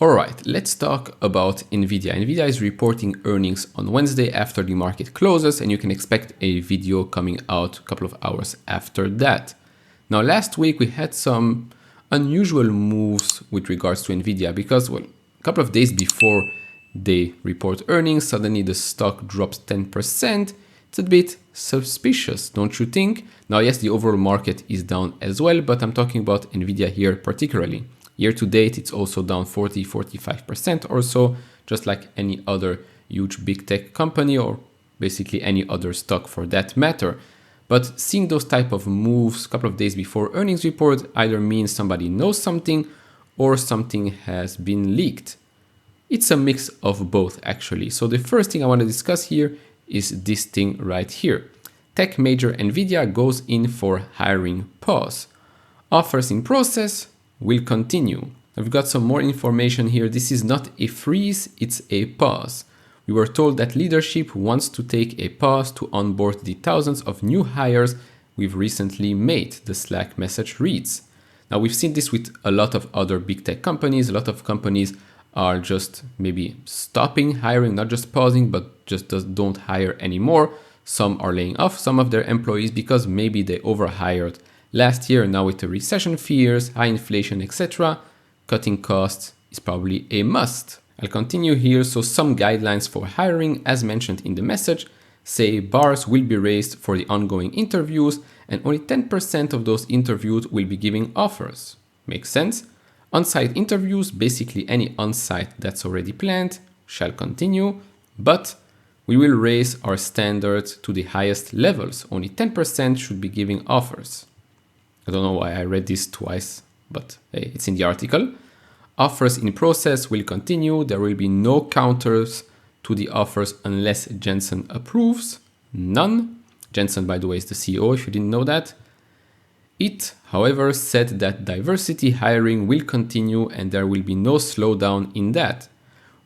Alright, let's talk about Nvidia. Nvidia is reporting earnings on Wednesday after the market closes, and you can expect a video coming out a couple of hours after that. Now, last week we had some unusual moves with regards to Nvidia because, well, a couple of days before they report earnings, suddenly the stock drops 10%. It's a bit suspicious, don't you think? Now, yes, the overall market is down as well, but I'm talking about Nvidia here particularly. Year to date, it's also down 45% or so, just like any other huge big tech company or basically any other stock for that matter. But seeing those type of moves a couple of days before earnings report either means somebody knows something or something has been leaked. It's a mix of both actually. So the first thing I want to discuss here is this thing right here. Tech major Nvidia goes in for hiring pause. Offers in process will continue. I've got some more information here. This is not a freeze, it's a pause. We were told that leadership wants to take a pause to onboard the thousands of new hires we've recently made, the Slack message reads. Now, we've seen this with a lot of other big tech companies. A lot of companies are just maybe stopping hiring, not just pausing, but just don't hire anymore. Some are laying off some of their employees because maybe they overhired last year. Now with the recession fears, high inflation, etc., cutting costs is probably a must. I'll continue here. So some guidelines for hiring, as mentioned in the message, say bars will be raised for the ongoing interviews and only 10% of those interviewed will be giving offers. Makes sense? On-site interviews, basically any on-site that's already planned, shall continue, but we will raise our standards to the highest levels. Only 10% should be giving offers. I don't know why I read this twice, but hey, it's in the article. Offers in process will continue. There will be no counters to the offers unless Jensen approves. None. Jensen, by the way, is the CEO, if you didn't know that. It, however, said that diversity hiring will continue and there will be no slowdown in that.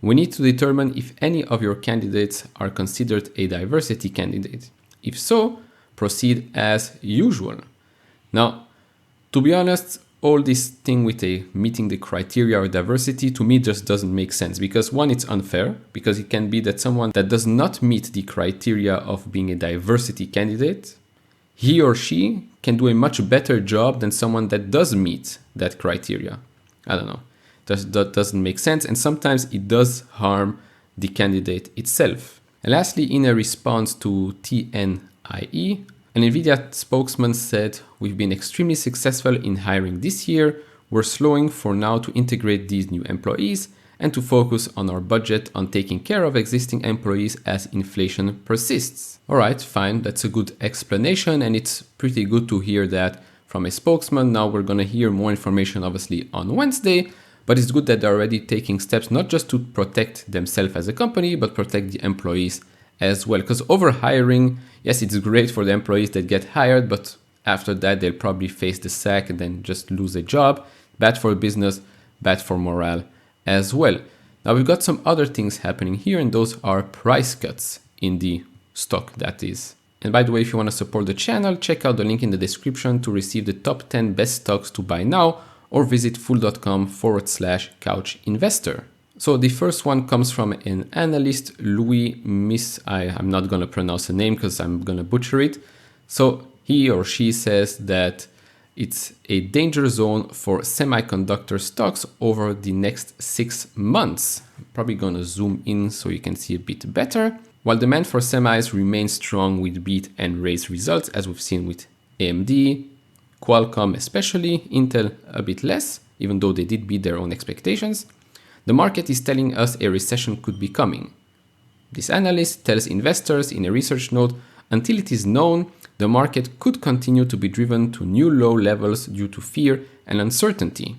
We need to determine if any of your candidates are considered a diversity candidate. If so, proceed as usual. Now, to be honest, all this thing with meeting the criteria of diversity to me just doesn't make sense because one, it's unfair because it can be that someone that does not meet the criteria of being a diversity candidate, he or she can do a much better job than someone that does meet that criteria. I don't know. That doesn't make sense, and sometimes it does harm the candidate itself. And lastly, in a response to TNIE, an Nvidia spokesman said, "We've been extremely successful in hiring this year. We're slowing for now to integrate these new employees and to focus on our budget on taking care of existing employees as inflation persists." All right, fine. That's a good explanation, and it's pretty good to hear that from a spokesman. Now we're going to hear more information, obviously, on Wednesday, but it's good that they're already taking steps not just to protect themselves as a company, but protect the employees as well. Because overhiring, yes, it's great for the employees that get hired, but after that, they'll probably face the sack and then just lose a job. Bad for business, bad for morale as well. Now we've got some other things happening here, and those are price cuts in the stock, that is. And by the way, if you want to support the channel, check out the link in the description to receive the top 10 best stocks to buy now, or visit fool.com/couch investor. So the first one comes from an analyst, Louis Miss. I'm not going to pronounce the name because I'm going to butcher it. So he or she says that it's a danger zone for semiconductor stocks over the next 6 months. I'm probably going to zoom in so you can see a bit better. While demand for semis remains strong with beat and raise results, as we've seen with AMD, Qualcomm especially, Intel a bit less, even though they did beat their own expectations, the market is telling us a recession could be coming. This analyst tells investors in a research note, until it is known, the market could continue to be driven to new low levels due to fear and uncertainty.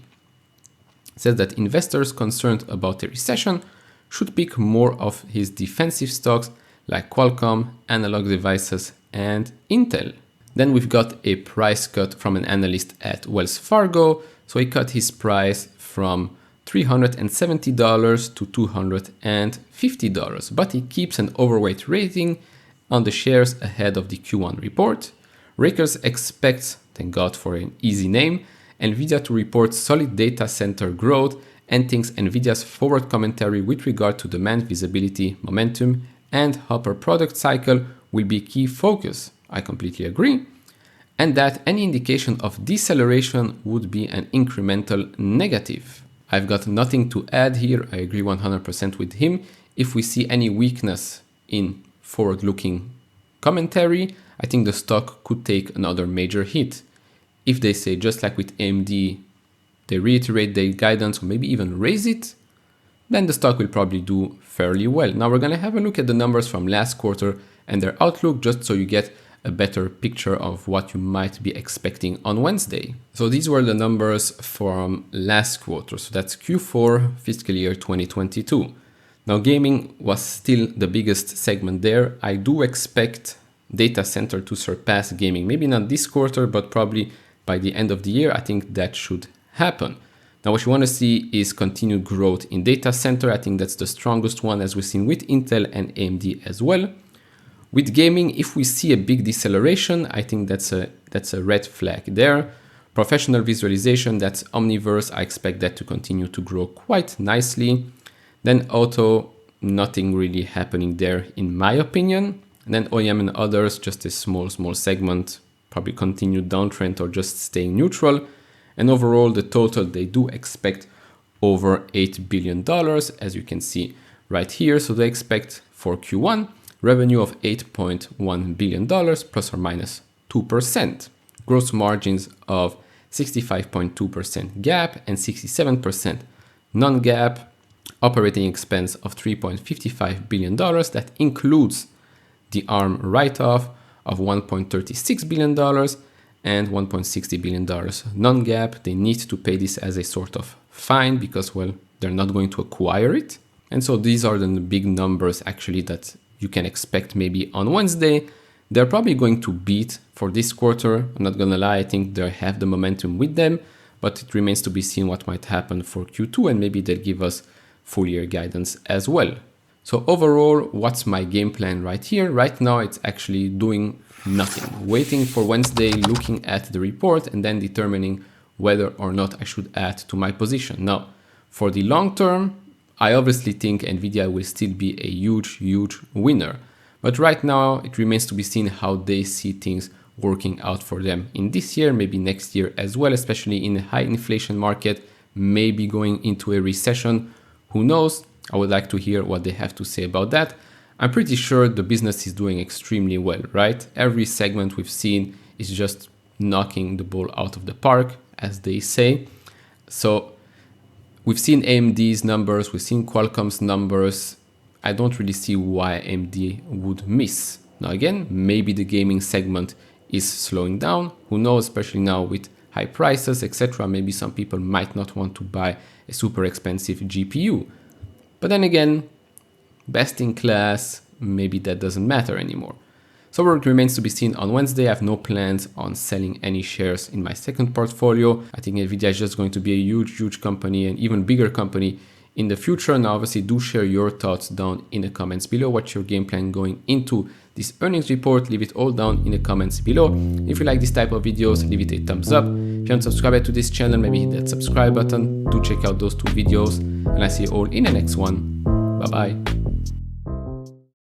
It says that investors concerned about a recession should pick more of his defensive stocks like Qualcomm, Analog Devices, and Intel. Then we've got a price cut from an analyst at Wells Fargo. So he cut his price from $370 to $250, but he keeps an overweight rating on the shares ahead of the Q1 report. Rakers expects, thank God for an easy name, Nvidia to report solid data center growth and thinks Nvidia's forward commentary with regard to demand visibility, momentum, and Hopper product cycle will be key focus. I completely agree. And that any indication of deceleration would be an incremental negative. I've got nothing to add here. I agree 100% with him. If we see any weakness in forward-looking commentary, I think the stock could take another major hit. If they say, just like with AMD, they reiterate their guidance or maybe even raise it, then the stock will probably do fairly well. Now we're going to have a look at the numbers from last quarter and their outlook, just so you get a better picture of what you might be expecting on Wednesday. So these were the numbers from last quarter. So that's Q4 fiscal year 2022. Now gaming was still the biggest segment there. I do expect data center to surpass gaming. Maybe not this quarter, but probably by the end of the year, I think that should happen. Now what you want to see is continued growth in data center. I think that's the strongest one, as we've seen with Intel and AMD as well. With gaming, if we see a big deceleration, I think that's a red flag there. Professional visualization, that's Omniverse. I expect that to continue to grow quite nicely. Then auto, nothing really happening there in my opinion. And then OEM and others, just a small segment, probably continued downtrend or just staying neutral. And overall, the total, they do expect over $8 billion, as you can see right here. So they expect for Q1, revenue of $8.1 billion, plus or minus 2%. Gross margins of 65.2% GAAP and 67% non-GAAP. Operating expense of $3.55 billion. That includes the ARM write-off of $1.36 billion and $1.60 billion non-GAAP. They need to pay this as a sort of fine because, well, they're not going to acquire it. And so these are the big numbers actually that you can expect maybe on Wednesday. They're probably going to beat for this quarter. I'm not going to lie, I think they have the momentum with them, but it remains to be seen what might happen for Q2, and maybe they'll give us full year guidance as well. So overall, what's my game plan right here? Right now, it's actually doing nothing, waiting for Wednesday, looking at the report, and then determining whether or not I should add to my position. Now, for the long term, I obviously think Nvidia will still be a huge winner. But right now, it remains to be seen how they see things working out for them in this year, maybe next year as well, especially in a high inflation market, maybe going into a recession. Who knows? I would like to hear what they have to say about that. I'm pretty sure the business is doing extremely well, right? Every segment we've seen is just knocking the ball out of the park, as they say. So we've seen AMD's numbers, we've seen Qualcomm's numbers. I don't really see why AMD would miss. Now again, maybe the gaming segment is slowing down. Who knows, especially now with high prices, etc. Maybe some people might not want to buy a super expensive GPU. But then again, best in class, maybe that doesn't matter anymore. So it remains to be seen on Wednesday. I have no plans on selling any shares in my second portfolio. I think Nvidia is just going to be a huge company, and even bigger company in the future. Now, obviously, do share your thoughts down in the comments below. What's your game plan going into this earnings report? Leave it all down in the comments below. If you like this type of videos, leave it a thumbs up. If you haven't subscribed to this channel, maybe hit that subscribe button. Do check out those two videos, and I see you all in the next one. Bye bye.